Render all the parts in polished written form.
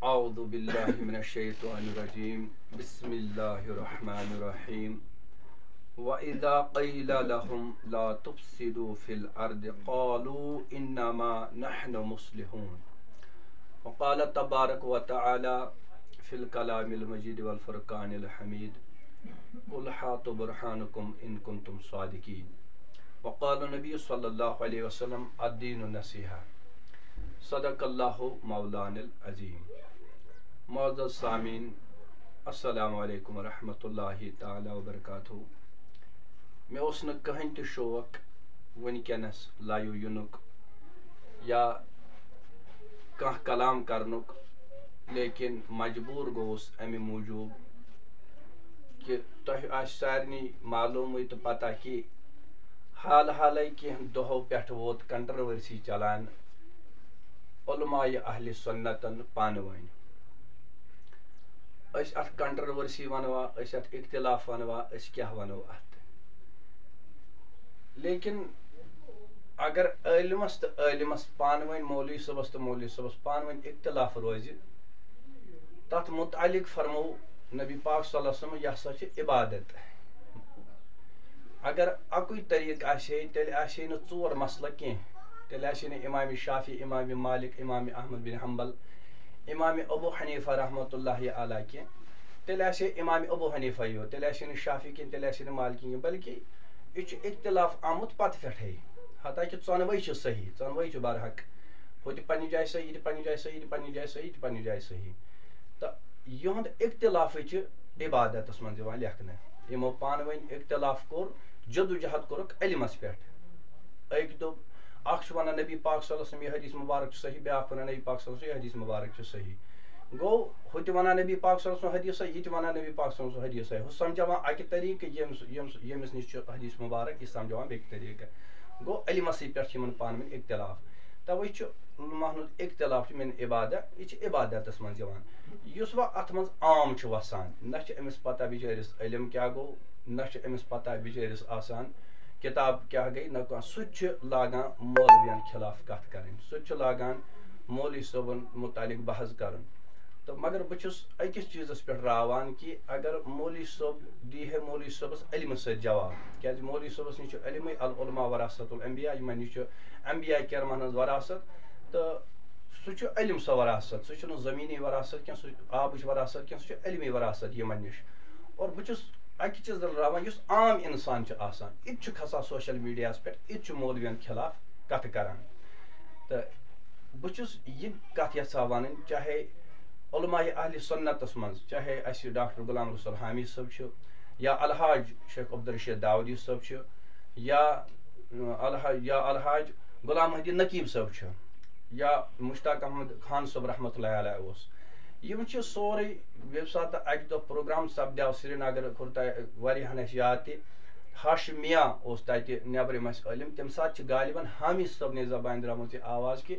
औज़ु बिल्लाहि मिनश्शैतानिर्रजीम बिस्मिल्लाहिर्रहमानिर्रहीम व इज़ा क़ीला लहुम ला तुफ़्सिदू फ़िल अर्दि क़ालू इन्नमा नहनु मुस्लिहून व क़ाल तबारक व तआला फ़िल कलामिल मजीद वल फ़ुरक़ानिल हमीद क़ुल हातु बुरहानकुम इन कुंतुम सादिक़ीन व क़ाल नबी सल्लल्लाहु अलैहि वसल्लम अद्दीनु नसीहा सदक़ल्लाहु मौलानिल अज़ीम। मुअज़्ज़ज़ सामीन, अस्सलामु अलैकुम व रहमतुल्लाहि ताला व बरकातुहू। मे ओस न कहीं ते शौक वनकनस लाइव युनुक या कह कलाम करनुक, लेकिन मजबूर गोस अमे मूजूब कि तह सारे मालूम तो पता कि हाल हाल कह दहो पे वोत कंट्रोवर्सी चलान उलमाए अहले सुन्नतन पानवन। अत कंट्रोवर्सी वनवा, अत इख्तिलाफ वनवा, क्या वनो अत। लेकिन अगर आलिमस तो आलिमस पानवन, मौलवी सबस तो मौलवी सबस पानवन इख्तिलाफ रोज, तथ मुतालिक फरमो नबी पाक सल्लल्लाहु अलैहि वसल्लम यह सा इबादत। अगर अकुई तरीक आशे तेल आशे न चोर मसला कह, तेल आशे न इमाम शाफी, इमाम मालिक, इमाम अहमद बिन हम्बल, इमाम अबू हनीफा रहमतुल्लाहि अलैह कह, तेल आशे इमाम अबू हनीफा यो, तेल आशे न शाफी कह, तेल आशे न मालिक, बल्कि यह इख्तिलाफ आमुत पत पे हता कि चौनवे सही, चौनवे बरहक, हो पन्ने जाय सही, यह पन्ने जाय सही, पन्ने जाय सही, पन्ने जाय सही। तो यह इख्तिलाफ इबादत मन लेखन। यमो पानवन इख्तिलाफ कोर, जदोजहद कोरक इल्मस पे। अक दोप वन नबी पाक सल्लल्लाहु अलैहि वसल्लम यह हदीस मुबारक सही, ब्याक वन नबी पाक सल्लल्लाहु अलैहि वसल्लम यह हदीस मुबारक सही। गो हु वन नबी पाक सल्लल्लाहु अलैहि वसल्लम हदीस सही, यह वन नबी पाक सल्लल्लाहु अलैहि वसल्लम हदीस सही। हु समझावान अक तरीक यमिस निश हदीस मुबारक, यह समझावान बेक तरीक। गो इल्मस पे पानवन इख्तिलाफ। तवे इख्तिलाफ मेन इबादत, यह इबादत मन इस वह अत मज आम वसान, न अमिस पता बिचारिस इल्म क्या गो, न अमिस पता बिचारिस आसान किताब क्या गई न सह लागान मौलवियन खिलाफ कथ कर, सह लागान मौलवी सबन मुतालिक बहस कर। तो मगर बहुस अकिस चीज़स पे रावान कि अगर मौलवी सब दी है मौलवी सबस इल्म सत जवाब, क्या मौलवी सबस नी इल्म अल उलमा वरासतुल अंबिया, यमन नी अंबिया किरमन हज वरासत। तो सह इल्म सह वरासत, सह ज़मीनी वरासत क्या, आब वरासत क्या, सह इल्मी वरासत यमन निश। और बहुस अक चीज रावान इस आम इंसान आसान, इत खसान सोशल मीडिया पे, इत मौलवियन खिलाफ कथ करान। तो बहुस यह कथ यछा वन, चाहे उलमाए अहले सुन्नतस मज, चाहे डॉक्टर गुलाम रसूल हामिद सब, या अलहाज शेख अब्दुल रशीद दाऊदी सब, या अलहाज गुलाम महदी नकीब सब, या मुश्ताक अहमद खान सब रहमतुल्लाहि अलैह ओस। यम सोरे ये सात अक दो प्रोग्राम सपद्याव श्रीनगर वारियाहन याद त हाशमिया तत नबरम इलम, तम सात गालिबन हामिद सब ने जबान द्रामत आवाज कि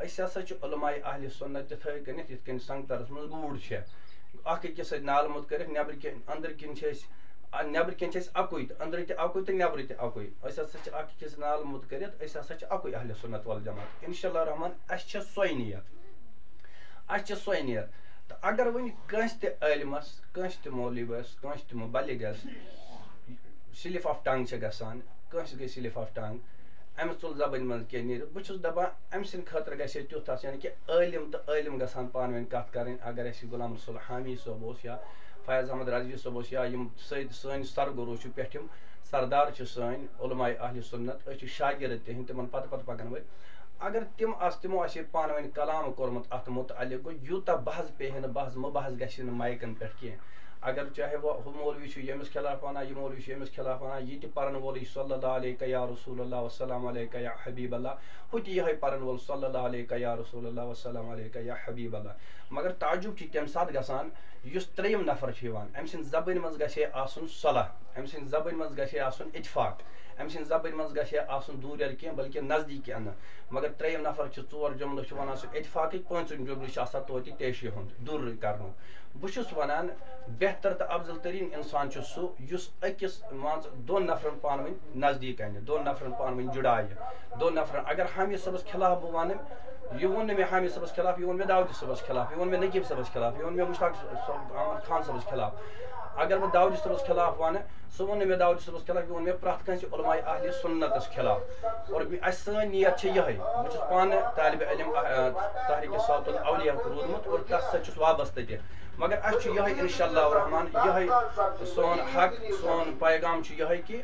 असा उलमाए अहले सुन्नत थ ये संगतरस मज गूढ़ अकिस नालमुत कर नबर अंदर किन नबर किन अकुई अंदर अकुई तो नबर अकुई, अकिस नालमुत कर अकुई अहले सुन्नत वल जमात। इंशाअल्लाह रहमान सोई नीयत, सोई नीयत। तो अगर वन कंस इलमस, कंस मौलवस, कंस मुबल्लिगस स्लिप ऑफ टंग गसान, कंस गई स्लिप ऑफ टंग, अम चुल जबान मन कह नीर, बहुत दपान अम सद खतर ग तुथ यानी कि इलम तो इलम गसान पानवन कथ कर। अगर गुलाम रसूल हामिद सोब या फैज़ अहमद रजवी सोब या सन सरगुरु पे सरदार सन उलमाए अहले सुन्नत, शागिर्द तिहंद तिमन पत पकन वल, अगर तिमो पानवन कलाम कोर्मुत अत मुतअल्लिक गो यूता बहस पे बहस मुबहस गि माइकन पे कह। अगर चाहे वह मौलवी यमिस खिलाफ वन, यह मौलवी यमिस खिलाफ वन, यह पर्न वोल सल्लल्लाहु अलैहि या रसूलुल्लाह वस्सलाम अलैका या हबीबल्लाह, हु यह पर्न वोल सल्लल्लाहु अलैहि या रसूलुल्लाह वस्सलाम अलैका या हबीबल्लाह। मगर ताजुब तम सात गसान युस त्रेयम नफर अम सद जबान मज गहे आसुन सलाह, अम सद जबान मज गहे आसुन इत्फाक, अम सद जबान मज गहे आसुन दूर कह बल्कि नजदीक अन। मगर त्रेयम नफर चोर जुमल वन सह इत्फाक, पांचम जुमल तोत तेशी हूं दूर कर। बहुत वनान बेहतर तो अफजल तरीन इंसान सह अकिस मान दोन नफरन पानवन नजदीक अन, दोन नफरन पानवन जुड़ाए, दोन नफरन। अगर हामिद सबस खिलाफ बह वन यह वो मे हामिद सबस खिलाफ, यह वो मे दाऊद सबस खिलाफ, यह वो मे नकीब सबस खिलाफ, यह वो मे मुश्ताक अहमद खान सबस खिलाफ। अगर मैं दाऊद सबस खिलाफ वन सह वो मे दाऊद सबस खिलाफ, यह वो मे प्रत कंस उलमाए अहले सुन्नतस खिलाफ। और सन नीयत यह बहुत पान तालिब इल्म तहरीक सौतुल औलिया रूदमुत और तस सत वाबस्त तह, मगर यह इंशाअल्लाह रहमान यह सोन हक सोन पैगाम यह कि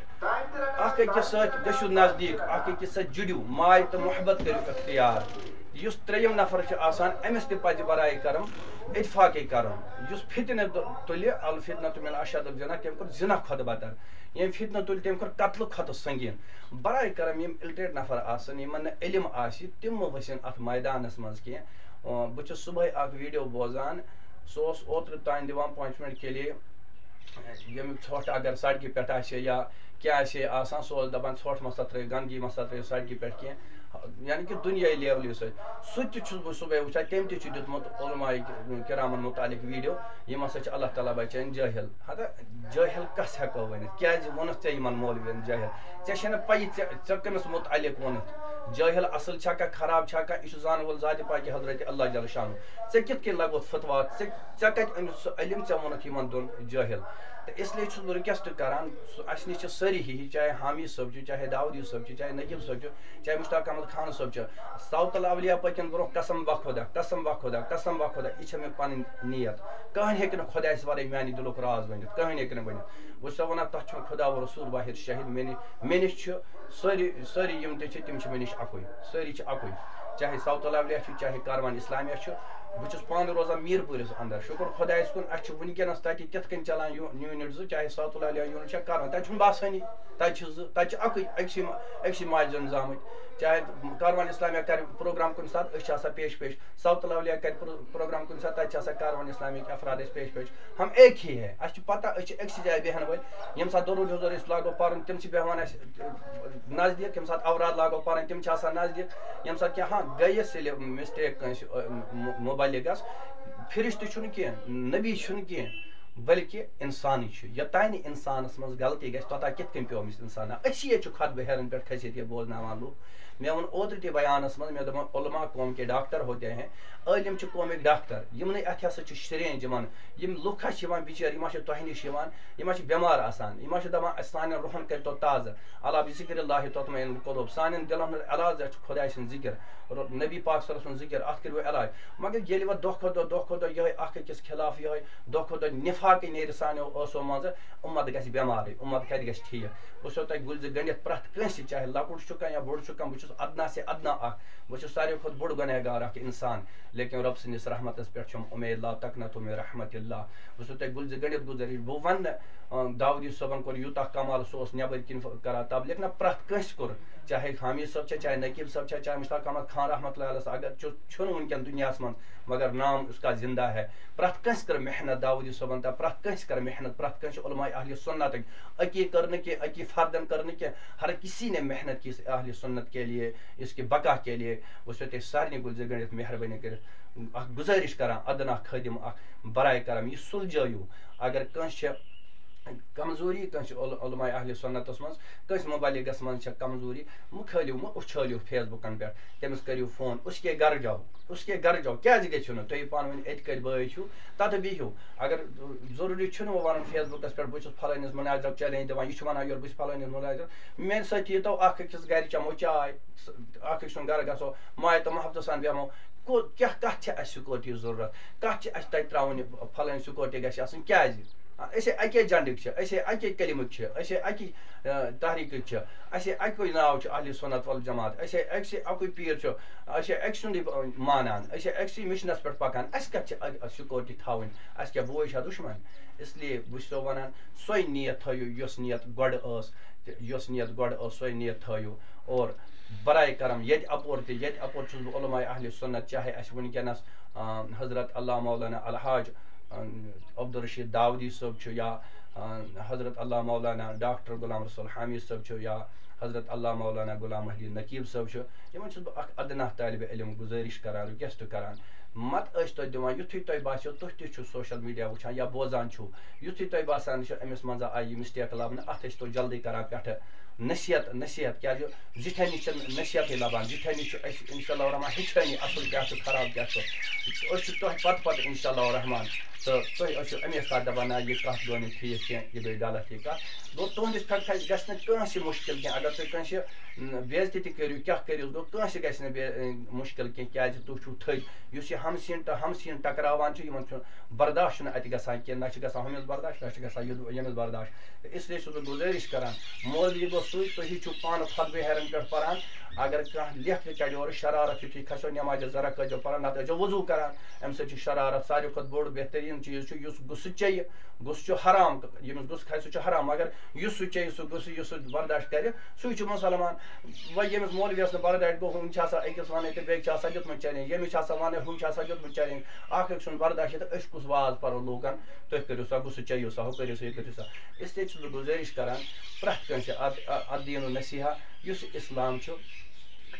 अकिस गु नजदीक अकिस जुड़ू माय तो मोहब्बत करू अख्तियार। युस त्रेयम नफर अमिस तह पज बराई करम इतफाक़ करम। युस फितन तुल अल फितना मिन अशद जना तम कर जिना खुद बतर, यम फितना तुल तम कर कत्ल खुद संगीन। बराई करम यम इलिटरेट नफर आमन इल्म तम वसन अत मैदानस मज कह। बह सुबह वीडियो बोजान सह ओत्र तान दिवान अपॉइंटमेंट के लिए यम ोट अगर सड़क पे या क्या सह दपान ोट मसा त्र गंदगी मसा त्र सड़क पे कह, यानी कि दुनिया लेवल सह बह सुबह वुचा तम तुत उलमाए किरामन मुतालिक वीडियो यम हसा अल्लाह ताला बचान जाहिल। हता जाहिल कस हेको वन क्या वोनस ऐ मौलवियन जाहिल, ऐ पी ऐ कमिस मुतालिक वोनत जाहिल असल छा खराब छा यह जान वोल जात पाक हजरत अल्लाह जल शान ऐ कित लगो फतवा ऐ कत इल्म ऐ वोनक यमन दोन जाहिल। तो इसलिए बह रिक्वेस्ट करान अस नश सारी ही चाहे हामिद सब चाहे दाऊद सब चाहे नकीब सब चाहे मुश्ताक अहमद खान सब सौतुल औलिया पकन ब्रो कसम बखुदा कसम बखुदा कसम बखुदा यह मे पन नीयत। कहन हे खुदास वर मानी दिलुक राज बनित कहन हे बन बस वन तथ खुदा व रसूल वाहिद शाहिद मे नश सारी यम तम मे नश अकुई सारी अकुई चाहे सौतुल औलिया चाहे कारवान इस्लामिया बस पान रोजान मीरपुरिस अंदर शुक्र खुदास कुन वनकस तथ कन चलान यूनिट जो चाहे सौतुल औलिया यूनिट कारवान तक बासानी तक अक्सी माज जाम चाहे कारवान इस्लामिया कर प्रोग्राम कुन सात पेश सौतुल औलिया कर प्रोग्राम कुन सात कारवान इस्लामिक अफराद पेश हम एक ही है अस पता अक्सी जाए बेहन वल यम सात दरूद हुजूर लागो पर्न तम बेहवान नजदीक यम सात अवराद लागो पर्न तम नजदीक यम सात क्या हाँ गयस मिस्टेक मुबलिगस फिरिश्त कह नबी कह बल्कि इंसान योतान इंसानस मज गलती गि तोता कित पे अमिस इंसान असी खुद बहरन पे खसित यह बोलना लूख। मे वो ओत्र तह बयानस मज मे दोप उलमा कौम के डॉक्टर होते हैं आलिम कौमिक डॉक्टर यमन अत श्रेंज यमन यम लुख बिचार यम तह नश यम बेमार आसान यम दपान सान रूहन कर तो ताज़ अला बिज़िक्रिल्लाहि तत्मइन्नुल क़ुलूब सान दिलन इलाज खुदा सद जिक्र नबी पाक सल्लल्लाहु अलैहि वसल्लम जिक्र अत करो इलाज। मगर ये दह दो यह अकिस खिलाफ यह दह निफाक नेर सानो ओसो मज उम्मत गि बेमार उम्मत कत गि ठीक। बो तह गुलज गंडित प्रत कंस चाहे लकुट या बोड़ बस अदना से अदना बस सारे खुद बोड़ गुनहगार इंसान लेकिन रब सस रहमतस पे उमेद ला तकनतु मिन रहमतिल्लाह। बस तह गुलज गंडित गुजर बह वन दाऊदी सबन कोर यूता कमाल सह नबर किन कर तबलीग ना प्रत कंस कोर चाहे हामिद सब चाहे नकीब सब चाहे मुश्ताक अहमद खान रहमतुल्लाह अगर वनकन दुनिया मन मगर नाम उसका जिंदा है। प्रत कंस कर मेहनत दाऊदी सबन तह प्रत कंस कर मेहनत प्रत कंस उलमाए अहले सुन्नत अकी करने के अकी फर्दन करने के हर किसी ने मेहनत की अहले सुन्नत के लिए इसके बका के लिए। उस सारे गुलजर गंडित मेहरबानी कर गुजारिश करान अदना खदिम बराई करम यह सुलझायू अगर कंस कमजोरी कंस उलमाए अहले सुन्नतस मज कंस मुबलिगस मज कमजोरी मु खलियो मु उछलियो फेसबुकन पे तमिस करियो फोन उसके घर जाओ क्या गो तुम पान वन एत कल बई तथ बिहू अगर जरूरी वो वन फेसबुकस पे बहुत फलानिस मुनाजर चैलेंज दिवान यह वन योर बहुत फलानिस मुनाजर मे सत यीतो अकिस गर चमो चाय अक सुन गर गो माय तो मोहब्बत सान बेमो क्या कत सिक्योरिटी जरूरत कत तक त्रावन फलान सिक्योरिटी गि क्या अके झंडिक अके कलिमक अके तहरीक अके नाव अहले सुन्नत वल जमात अकुई पीर अक सुंद मानान अक्सी मिशनस पे पकान कत सिक्योरिटी थवन क्या बोझ दुश्मन। इसलिए बस वन सो नीयत थो यस नीयत गो सो नीयत थो और बराए करम ये अपोर बह उलमाए अहले सुन्नत चाहे वनकस हजरत अल्लाह मौलाना अलहाज अब्दुल रशीद दाऊदी सब या हजरत अल्लाह मौलाना डॉक्टर गुलाम रसूल हामिद सब या हजरत अल्लाह मौलाना गुलाम अली नकीब सब इन अदना तालिब इल्म गुजारिश करान रिक्वेस्ट करान मत तुम दिवान युथु तुम बासो तुह तु सोशल मीडिया वुचान या बोजान युथु तुम बासान अमिस मजा आई मिस्टेक लबन अत तुम जल्दी करान पे नसीहत नसीहत क्या जिठे नश नसीहत लबान जिठे नश इंशाल्लाह रहमान हेचानी असल क्या खराब क्या तुह पत इंशाल्लाह रहमान तो तुम अमे साथ दपान ना यह कत गो ठीक कह यह गई गलत यह कत गो तुहस पे गस मुश्किल कह अगर तुम कंस बेजती तू क्या करो गो कंस ग मुश्किल कह क्या तुम थद यह हमसीन टकरावान बर्दाश्त अत गसान कह ना हमिस बर्दाश्त ना यमिस बर्दाश्त इसलिए गुजारिश करान मौलवी गो सू तुम पान खतबे हेरन पे पान अगर कह लेख चढ़ो शरारत यु खसो नमाज जरा कजो पान ना वजू करान अम सत शरारत सारे खुद बोड़ बेहतरीन चीज गुस्स चेय गुस्स हराम यमिस गुस्स खस सह हराम मगर युस चेय सह गुस्स बर्दाश्त कर सह मुसलमान वह यमिस मौलवियस बर्दाश्त गो हम अकिस वन तो बे दुत चैलेंज यमिस वन हम दुत चैलेंज अख सुन बर्दाश्त अस कुछ वाज परो लूकन तुम करो सा गुस्स चेयो सा हु करो सा यह करो सा इसलिए गुजारिश करान प्रत कंस अदीन नसीहा युस इस्लाम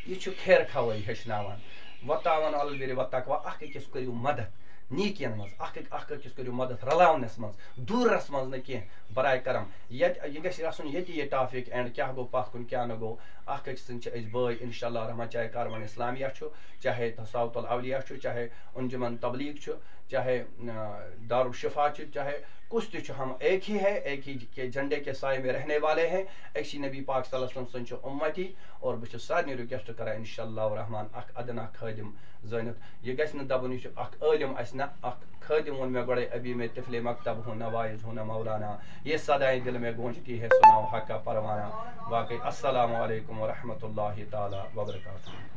यह खैर खवाई हेचनावान वतावन अल बिर वतकवा अकिस करियो मदद नीकियन मज अकिस करियो मदद रलावनस मज दूरस मज न कह बराए करम यह गि टॉपिक एंड क्या गो पत कुन क्या न गो अकिस बई इंशाल्लाह रहमान चाहे कारवान इस्लामिया चाहे तसावुतुल अवलिया चाहे अंजुमन तबलीग चाहे दारुल शिफा चाहे कुछ तो हम एक ही है एक ही के झंडे के साए में रहने वाले हैं एक ही नबी पाक सल्लल्लाहु अलैहि वसल्लम उम्मती और बह सारे रिक्वेस्ट कर इंशाअल्लाह रहमान अदना खदिम जनित यह गि दबन यह आलिम खदिम वो मे गए अभी में तिफले मकतब हूँ नवाइज हूँ न मौलाना ये सदाएं दिल में गूंजती है सुनाओ हक का परवाना वाकई अस्सलामु अलैकुम व रहमतुल्लाहि ताला व बरकातुहू।